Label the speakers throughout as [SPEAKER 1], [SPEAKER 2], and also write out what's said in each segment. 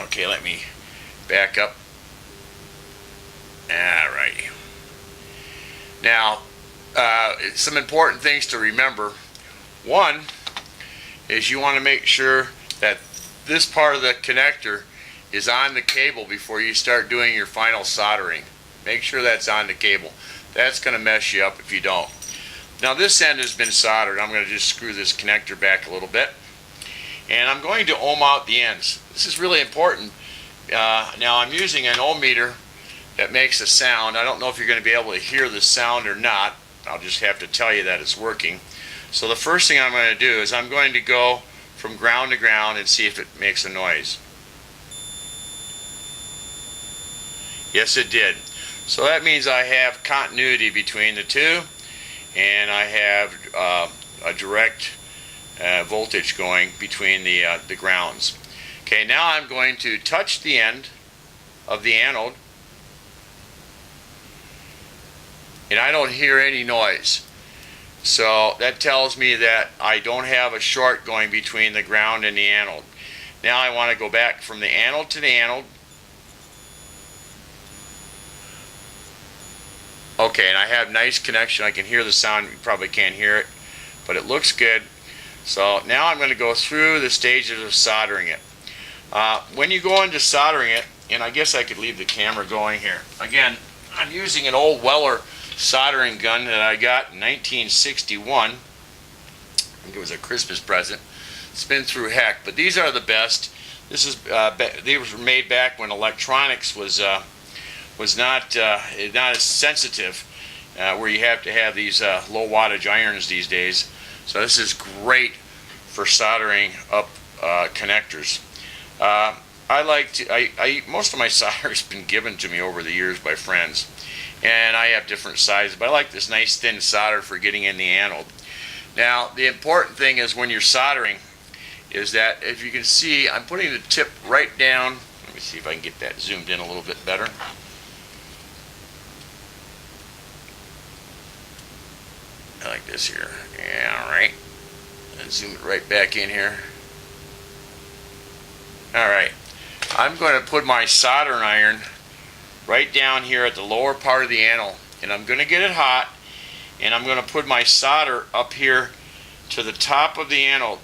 [SPEAKER 1] Okay, let me back up. Alright. Now, some important things to remember. One is you want to make sure that this part of the connector is on the cable before you start doing your final soldering. Make sure that's on the cable. That's going to mess you up if you don't. Now this end has been soldered. I'm going to just screw this connector back a little bit. And I'm going to ohm out the ends. This is really important. Now I'm using an ohm meter that makes a sound. I don't know if you're going to be able to hear the sound or not. I'll just have to tell you that it's working. So the first thing I'm going to do is I'm going to go from ground to ground and see if it makes a noise. Yes, it did. So that means I have continuity between the two, and I have a direct voltage going between the grounds. Okay, now I'm going to touch the end of the anode, and I don't hear any noise. So that tells me that I don't have a short going between the ground and the anode. Now I want to go back from the anode to the anode. Okay, and I have nice connection. I can hear the sound. You probably can't hear it, but it looks good. So now I'm going to go through the stages of soldering it. When you go into soldering it, and I guess I could leave the camera going here. Again, I'm using an old Weller soldering gun that I got in 1961. I think it was a Christmas present. It's been through heck, but these are the best. This is they were made back when electronics was not as sensitive, where you have to have these low wattage irons these days. So this is great for soldering up connectors. Most of my solder has been given to me over the years by friends, and I have different sizes, but I like this nice thin solder for getting in the anode. Now the important thing is when you're soldering is that, if you can see, I'm putting the tip right down. Let me see if I can get that zoomed in a little bit better. I like this here. Yeah, alright. Let's zoom it right back in here. Alright. I'm going to put my soldering iron right down here at the lower part of the anode, and I'm going to get it hot, and I'm going to put my solder up here to the top of the anode.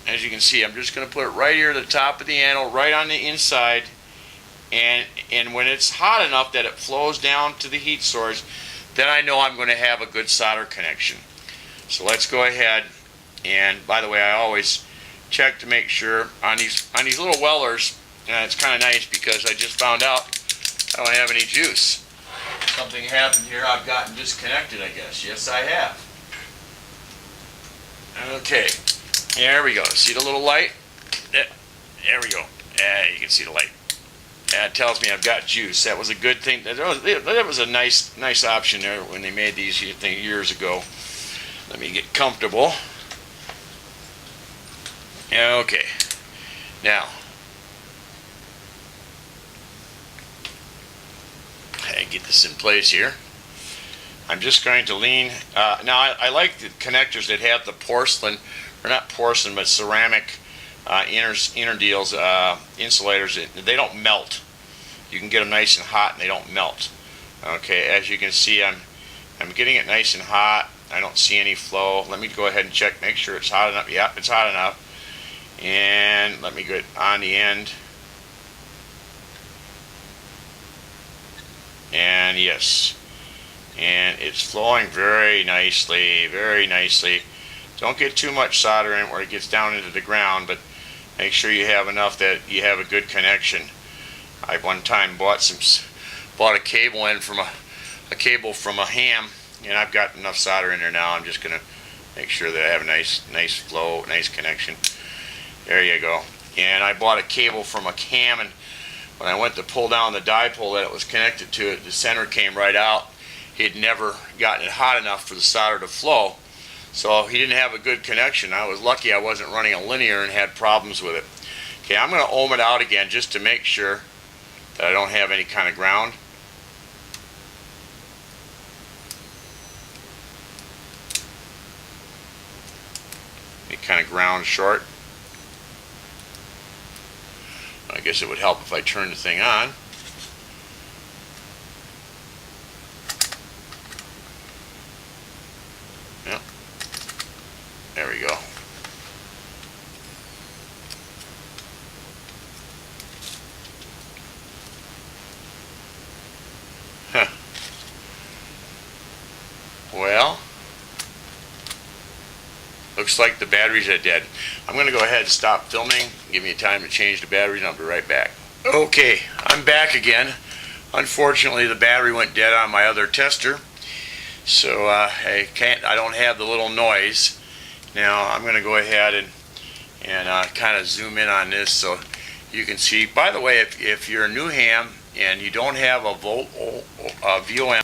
[SPEAKER 1] As you can see, I'm just going to put it right here at the top of the anode, right on the inside, and when it's hot enough that it flows down to the heat source, then I know I'm going to have a good solder connection. So let's go ahead, and by the way, I always check to make sure on these little Wellers. It's kind of nice because I just found out I don't have any juice. Something happened here. I've gotten disconnected, I guess. Yes, I have. Okay, there we go. See the little light? There we go. You can see the light. That tells me I've got juice. That was a good thing. That was a nice option there when they made these years ago. Let me get comfortable. Okay. Now, I get this in place here. I'm just going to lean. Now, I like the connectors that have the porcelain, or not porcelain, but ceramic inner deals, insulators. They don't melt. You can get them nice and hot, and they don't melt. Okay, as you can see, I'm getting it nice and hot. I don't see any flow. Let me go ahead and check, make sure it's hot enough. Yep, it's hot enough. And let me get on the end. And yes, and it's flowing very nicely, very nicely. Don't get too much solder in where it gets down into the ground, but make sure you have enough that you have a good connection. I one time bought a cable in from a cable from a ham, and I've got enough solder in there now. I'm just gonna make sure that I have a nice flow, nice connection. There you go. And I bought a cable from a ham, and when I went to pull down the dipole that it was connected to, the center came right out. He had never gotten it hot enough for the solder to flow, so he didn't have a good connection. I was lucky I wasn't running a linear and had problems with it. Okay, I'm going to ohm it out again just to make sure that I don't have any kind of ground. Any kind of ground short. guess it would help if I turn the thing on. Yep. There we go. Huh. Well, looks like the batteries are dead. I'm going to go ahead and stop filming. Give me time to change the batteries, and I'll be right back. Okay, I'm back again. Unfortunately, the battery went dead on my other tester, so I don't have the little noise. Now I'm going to go ahead and kind of zoom in on this so you can see. By the way, if you're a new ham and you don't have a VOM,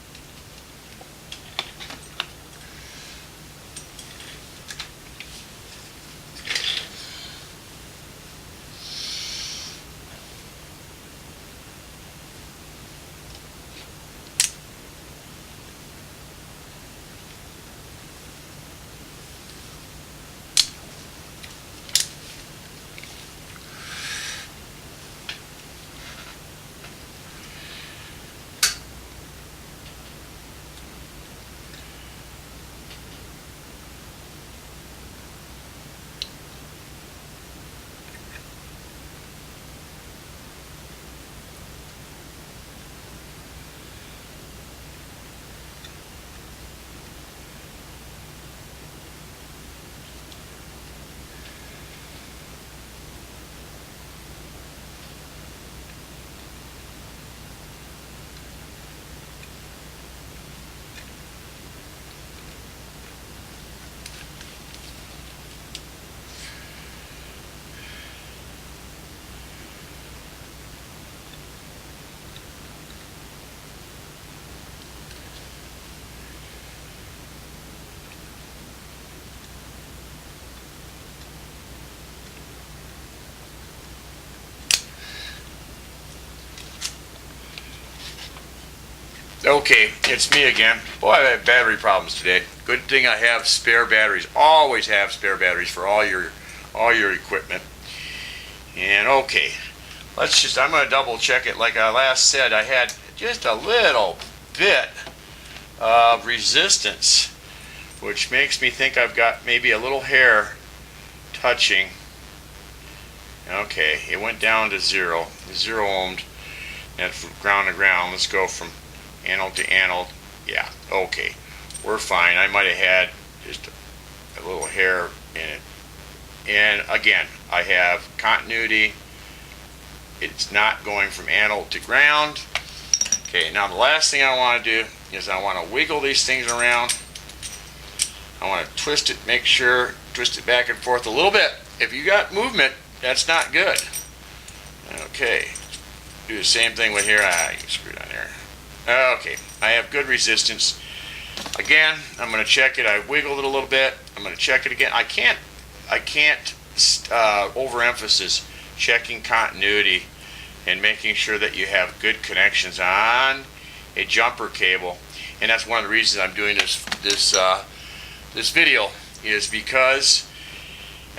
[SPEAKER 1] okay, it's me again. Boy, I have battery problems today. Good thing I have spare batteries. Always have spare batteries for all your equipment. And okay, I'm going to double check it. Like I last said, I had just a little bit of resistance, which makes me think I've got maybe a little hair touching. Okay, it went down to 0 ohmed. And from ground to ground, let's go from anode to anode. Yeah, okay, we're fine. I might have had just a little hair in it. And again, I have continuity. It's not going from anode to ground. Okay, now the last thing I want to do is I want to wiggle these things around. I want to twist it, twist it back and forth a little bit. If you got movement, that's not good. Okay, do the same thing with here. You screwed on there. Okay, I have good resistance. Again, I'm going to check it. I wiggled it a little bit. I'm going to check it again. I can't overemphasize checking continuity and making sure that you have good connections on a jumper cable. And that's one of the reasons I'm doing this video, is because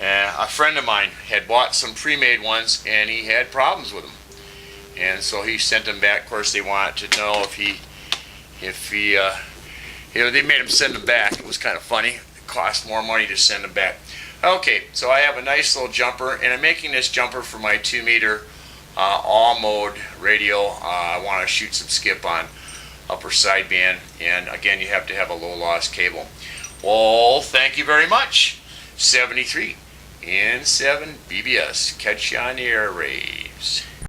[SPEAKER 1] a friend of mine had bought some pre-made ones and he had problems with them. And so he sent them back. Of course, they wanted to know if he they made him send them back. It was kind of funny. It cost more money to send them back. Okay, so I have a nice little jumper, and I'm making this jumper for my 2-meter all mode radio. I want to shoot some skip on upper sideband, and again, you have to have a low loss cable. Well, thank you very much. 73 N7 BBS. Catch you on the airwaves.